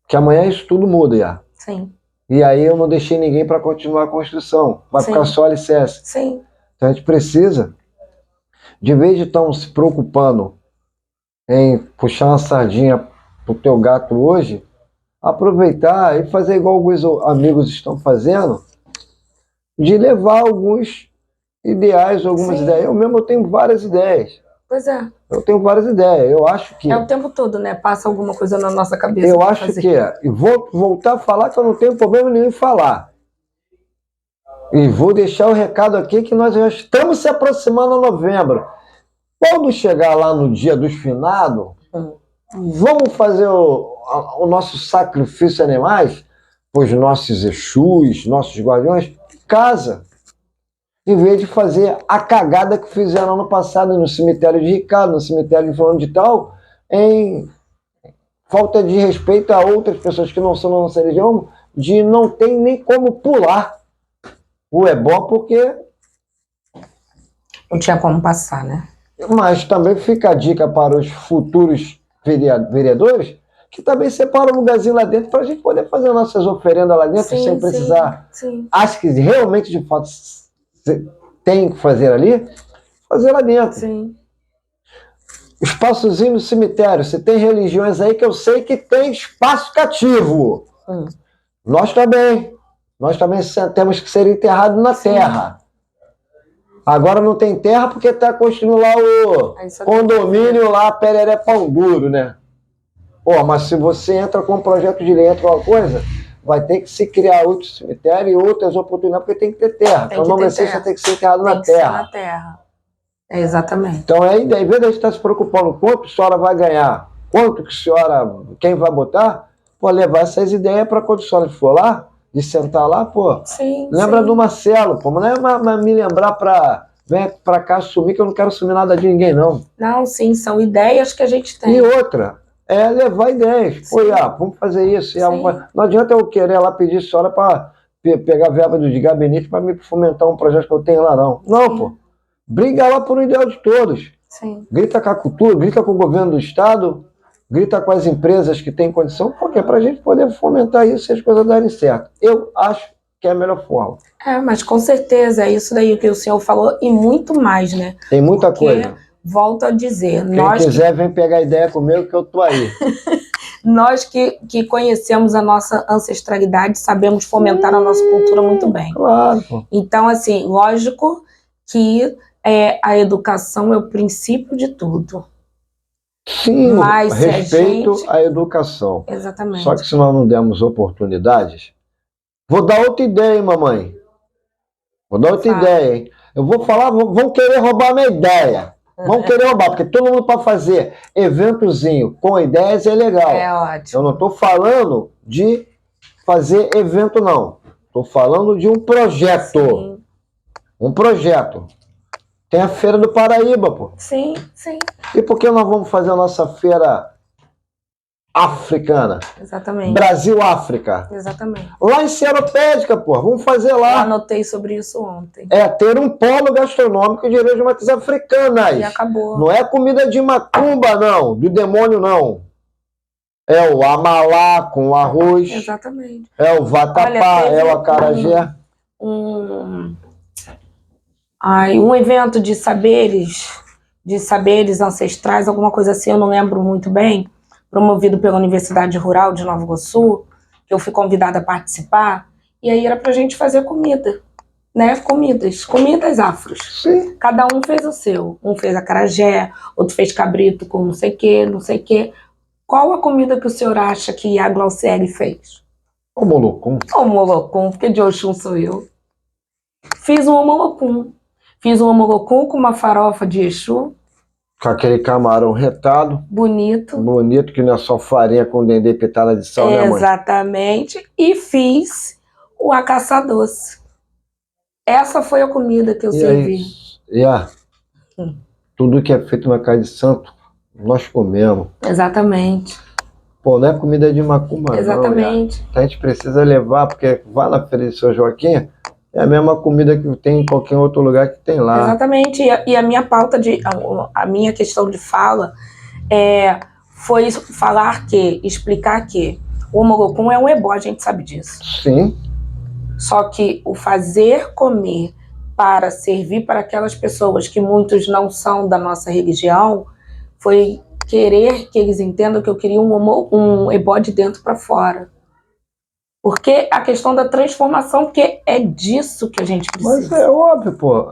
Que amanhã isso tudo muda, Sim. E aí eu não deixei ninguém para continuar a construção. Vai ficar só alicerce. Sim. Então a gente precisa, de vez de estar se preocupando em puxar uma sardinha pro teu gato hoje, aproveitar e fazer igual alguns amigos estão fazendo, de levar alguns ideais, algumas ideias. Eu mesmo tenho várias ideias. Pois é. Eu tenho várias ideias. Eu acho que... É o tempo todo, né? Passa alguma coisa na nossa cabeça. Eu pra acho fazer. que é. E vou voltar a falar que eu não tenho problema nenhum em falar. E vou deixar o recado aqui que nós já estamos se aproximando a novembro. Quando chegar lá no dia dos finados, vamos fazer o nosso sacrifício de animais para os nossos Exus, nossos guardiões, casa. Em vez de fazer a cagada que fizeram ano passado no cemitério de Ricardo, no cemitério de fulano de tal, em falta de respeito a outras pessoas que não são da nossa religião, de não tem nem como pular o ebó, porque... Não tinha como passar, né? Mas também fica a dica para os futuros vereadores, que também separam um lugarzinho lá dentro para a gente poder fazer nossas oferendas lá dentro, sem precisar... Sim. Acho que realmente, de fato, tem que fazer ali, fazer lá dentro. Sim. Espaçozinho no cemitério. Você tem religiões aí que eu sei que tem espaço cativo. Nós também. Nós também temos que ser enterrados na terra. Agora não tem terra porque está construindo lá o condomínio lá, Pereré Pão Duro, né? Pô, mas se você entra com um projeto de lei, entra alguma coisa, vai ter que se criar outro cemitério e outras oportunidades, porque tem que ter terra. Então não vai ser, você tem que ser enterrado na terra. É, exatamente. Então, aí, em vez de a gente estar se preocupando quanto a senhora vai ganhar, quanto que a senhora, quem vai botar, pô, levar essas ideias para quando a senhora for lá, de sentar lá, pô, lembra do Marcelo, pô, mas não é me lembrar para vem para cá assumir, que eu não quero assumir nada de ninguém, não. Não, sim, são ideias que a gente tem. E outra, é levar ideias. Pô, vamos fazer isso. Não adianta eu querer lá pedir a senhora para pegar verba de gabinete para me fomentar um projeto que eu tenho lá, não. Não, pô. Briga lá por um ideal de todos. Sim. Grita com a cultura, grita com o governo do estado, grita com as empresas que têm condição, porque para a gente poder fomentar isso e as coisas darem certo. Eu acho que é a melhor forma. Mas com certeza, é isso daí que o senhor falou e muito mais, né? Tem muita coisa. Volto a dizer, quem quiser vem pegar ideia comigo que eu tô aí. Nós que conhecemos a nossa ancestralidade, sabemos fomentar a nossa cultura muito bem. Claro, pô. Então, assim, lógico que a educação é o princípio de tudo. Sim, mas respeito à educação. Exatamente. Só que se nós não dermos oportunidades... Vou dar outra ideia, hein, mamãe? Vou dar outra ideia, hein? Eu vou falar, vão querer roubar minha ideia. Vão querer roubar, porque todo mundo para fazer eventozinho com ideias é legal. É ótimo. Eu não estou falando de fazer evento, não. Estou falando de um projeto. Sim. Um projeto. Tem a Feira do Paraíba, pô. Sim, sim. E por que nós vamos fazer a nossa feira africana? Exatamente. Brasil-África. Exatamente. Lá em Seropédica, pô. Vamos fazer lá. Eu anotei sobre isso ontem. É ter um polo gastronômico de origem matriz africanas. E acabou. Não é comida de macumba, não. Do demônio, não. É o amalá com arroz. Exatamente. É o vatapá, é o acarajé. Um evento de saberes ancestrais, alguma coisa assim, eu não lembro muito bem, promovido pela Universidade Rural de Nova Iguaçu, que eu fui convidada a participar, e aí era pra gente fazer comida, né? Comidas afros. Sim. Cada um fez o seu. Um fez acarajé, outro fez cabrito com não sei o quê, não sei o quê. Qual a comida que o senhor acha que a Glauciele fez? O molocum. O molocum, porque de Oxum sou eu. Fiz um molocum. Fiz um molocum com uma farofa de Exu. Com aquele camarão retado. Bonito. Bonito, que não é só farinha com dendê pitada de sal, né, mãe? Exatamente. E fiz o acaçá doce. Essa foi a comida que eu servi. Tudo que é feito na casa de santo, nós comemos. Exatamente. Pô, não é comida de macumba, exatamente. Não, a gente precisa levar, porque vai na feira de São Joaquim, é a mesma comida que tem em qualquer outro lugar que tem lá. Exatamente. E a minha pauta, a minha questão de fala foi explicar que o molocum é um ebó, a gente sabe disso. Sim. Só que o fazer comer para servir para aquelas pessoas que muitos não são da nossa religião foi querer que eles entendam que eu queria um ebó de dentro para fora. Porque a questão da transformação, porque é disso que a gente precisa. Mas é óbvio, pô.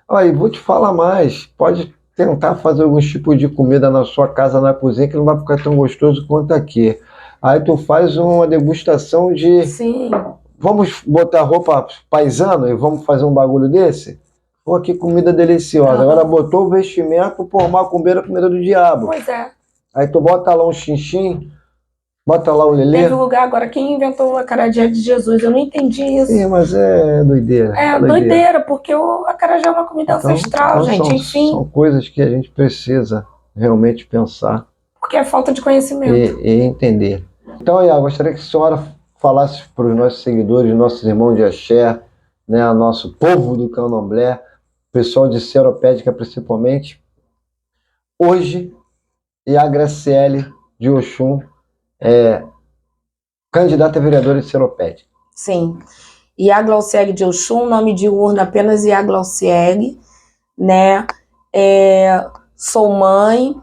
Aí, vou te falar mais. Pode tentar fazer alguns tipos de comida na sua casa, na cozinha, que não vai ficar tão gostoso quanto aqui. Aí tu faz uma degustação de... Sim. Vamos botar roupa paisana e vamos fazer um bagulho desse? Pô, que comida deliciosa. Agora botou o vestimento, pô, macumbeira, comida do diabo. Pois é. Aí tu bota lá um xinxim, bota lá o lelê. Teve lugar agora, quem inventou o acarajé de Jesus? Eu não entendi isso. Sim, mas é doideira. É doideira, porque o acarajé é uma comida ancestral, gente, enfim. São coisas que a gente precisa realmente pensar. Porque é falta de conhecimento. E entender. Então, Iá, gostaria que a senhora falasse para os nossos seguidores, nossos irmãos de axé, né, nosso povo do candomblé, pessoal de Seropédica principalmente. Hoje, Iá Graciele de Oxum é candidata a vereadora de Seropédica. Sim. Iá Glauciele de Oxum, nome de urna apenas Iá Glauciele, né? Sou mãe,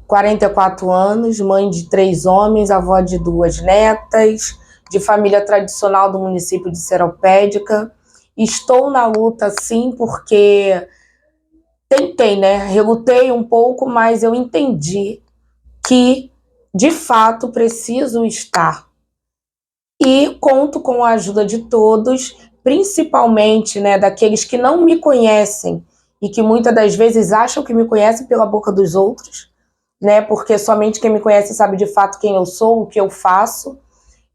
44 anos, mãe de 3 homens, avó de 2 netas, de família tradicional do município de Seropédica. Estou na luta, sim, porque tentei, né? Relutei um pouco, mas eu entendi que, de fato, preciso estar. E conto com a ajuda de todos, principalmente, né, daqueles que não me conhecem e que muitas das vezes acham que me conhecem pela boca dos outros, né? Porque somente quem me conhece sabe de fato quem eu sou, o que eu faço.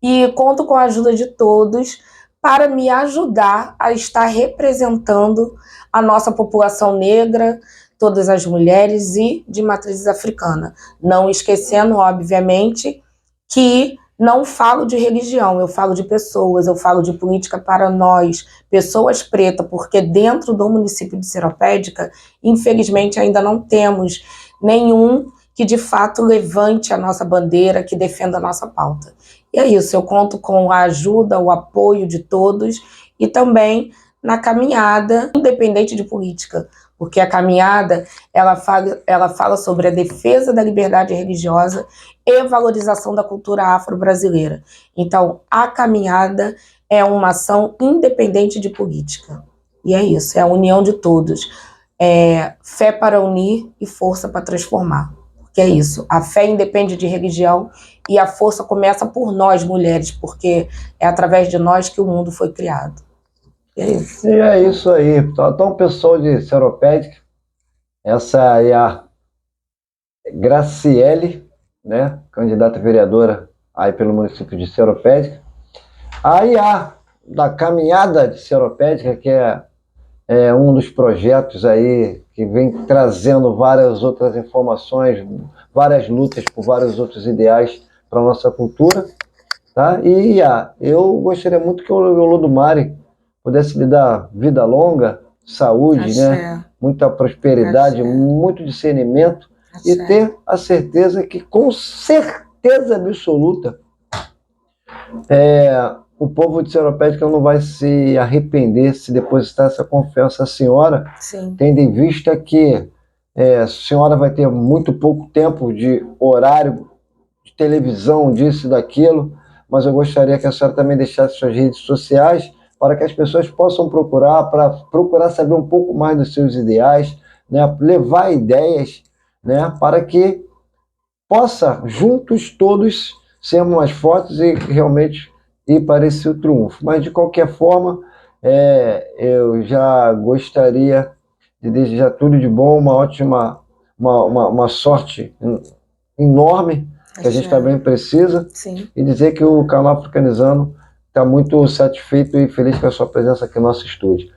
E conto com a ajuda de todos para me ajudar a estar representando a nossa população negra, todas as mulheres e de matriz africana. Não esquecendo, obviamente, que não falo de religião, eu falo de pessoas, eu falo de política para nós, pessoas pretas, porque dentro do município de Seropédica, infelizmente, ainda não temos nenhum que de fato levante a nossa bandeira, que defenda a nossa pauta. E é isso, eu conto com a ajuda, o apoio de todos e também na caminhada, independente de política, porque a caminhada ela fala sobre a defesa da liberdade religiosa e valorização da cultura afro-brasileira. Então, a caminhada é uma ação independente de política. E é isso, é a união de todos. É fé para unir e força para transformar. Que é isso, a fé independe de religião e a força começa por nós, mulheres, porque é através de nós que o mundo foi criado. E é isso. E é isso aí. Então, pessoal de Seropédica, essa é a Graciele, né, candidata a vereadora aí pelo município de Seropédica. A IA da Caminhada de Seropédica, que é um dos projetos aí que vem trazendo várias outras informações, várias lutas por vários outros ideais para a nossa cultura, tá? E eu gostaria muito que o Olodumare pudesse lhe dar vida longa, saúde, Axé. né? Muita prosperidade, Axé. muito discernimento. Axé. E ter a certeza que, com certeza absoluta, o povo de Seropédica não vai se arrepender se depositar essa confiança à senhora, Sim. tendo em vista que a senhora vai ter muito pouco tempo de horário de televisão, disso e daquilo, mas eu gostaria que a senhora também deixasse suas redes sociais para que as pessoas possam procurar saber um pouco mais dos seus ideais, né, levar ideias, né, para que possa, juntos todos, sermos mais fortes e realmente ir para esse triunfo. Mas, de qualquer forma, eu já gostaria de desejar tudo de bom, uma ótima, uma sorte enorme, que a gente também precisa. Sim. E dizer que o canal Africanizando está muito satisfeito e feliz com a sua presença aqui no nosso estúdio.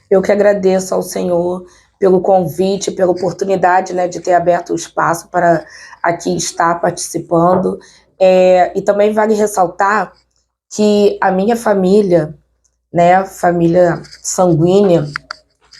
Eu que agradeço ao Senhor pelo convite, pela oportunidade, né, de ter aberto o espaço para aqui estar participando. E também vale ressaltar que a minha família, né, família sanguínea,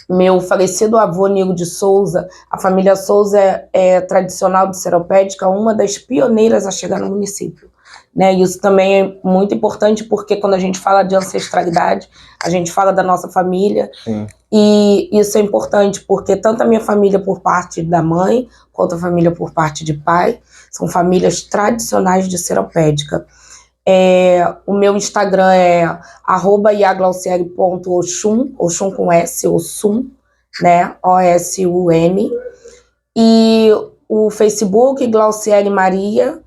meu falecido avô Nilo de Souza, a família Souza é tradicional de Seropédica, uma das pioneiras a chegar no município. Né, isso também é muito importante porque quando a gente fala de ancestralidade, a gente fala da nossa família. Sim. E isso é importante porque tanto a minha família por parte da mãe, quanto a família por parte de pai, são famílias tradicionais de Seropédica. O meu Instagram é @iaglauciele.oxum, Oxum com S, Oxum, né? OSUN. E o Facebook, Glauciele Maria,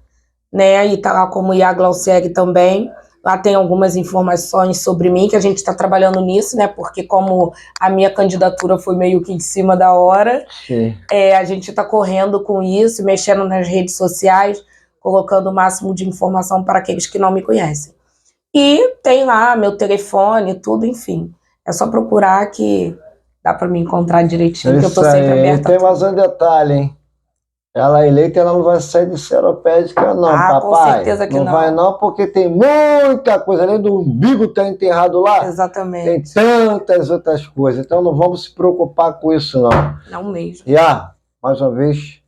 né? E tá lá como IA Glauciele também. Lá tem algumas informações sobre mim, que a gente está trabalhando nisso, né? Porque como a minha candidatura foi meio que em cima da hora, Sim. a gente está correndo com isso, mexendo nas redes sociais, colocando o máximo de informação para aqueles que não me conhecem. E tem lá meu telefone, tudo, enfim. É só procurar que dá para me encontrar direitinho, que eu tô sempre aberta. E tem mais um detalhe, hein? Ela eleita, ela não vai sair de seropédica, não, papai. Com certeza que não. Não vai não, porque tem muita coisa, além do umbigo que tá enterrado lá. Exatamente. Tem tantas outras coisas, então não vamos se preocupar com isso, não. Não mesmo. Mais uma vez,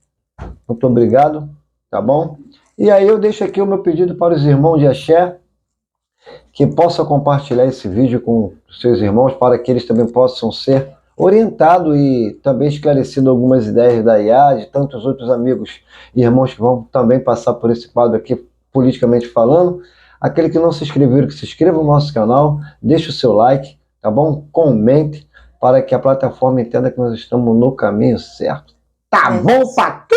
muito obrigado, tá bom? E aí eu deixo aqui o meu pedido para os irmãos de Axé, que possam compartilhar esse vídeo com seus irmãos, para que eles também possam ser orientado e também esclarecido algumas ideias da IA, de tantos outros amigos e irmãos que vão também passar por esse quadro aqui, politicamente falando. Aquele que não se inscreveram, que se inscreva no nosso canal, deixe o seu like, tá bom? Comente, para que a plataforma entenda que nós estamos no caminho certo. Tá bom, Patu?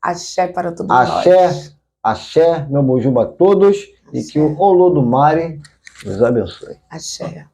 Axé para todos nós. Axé, meu bojuba a todos, e que o Olodumare nos abençoe. Axé.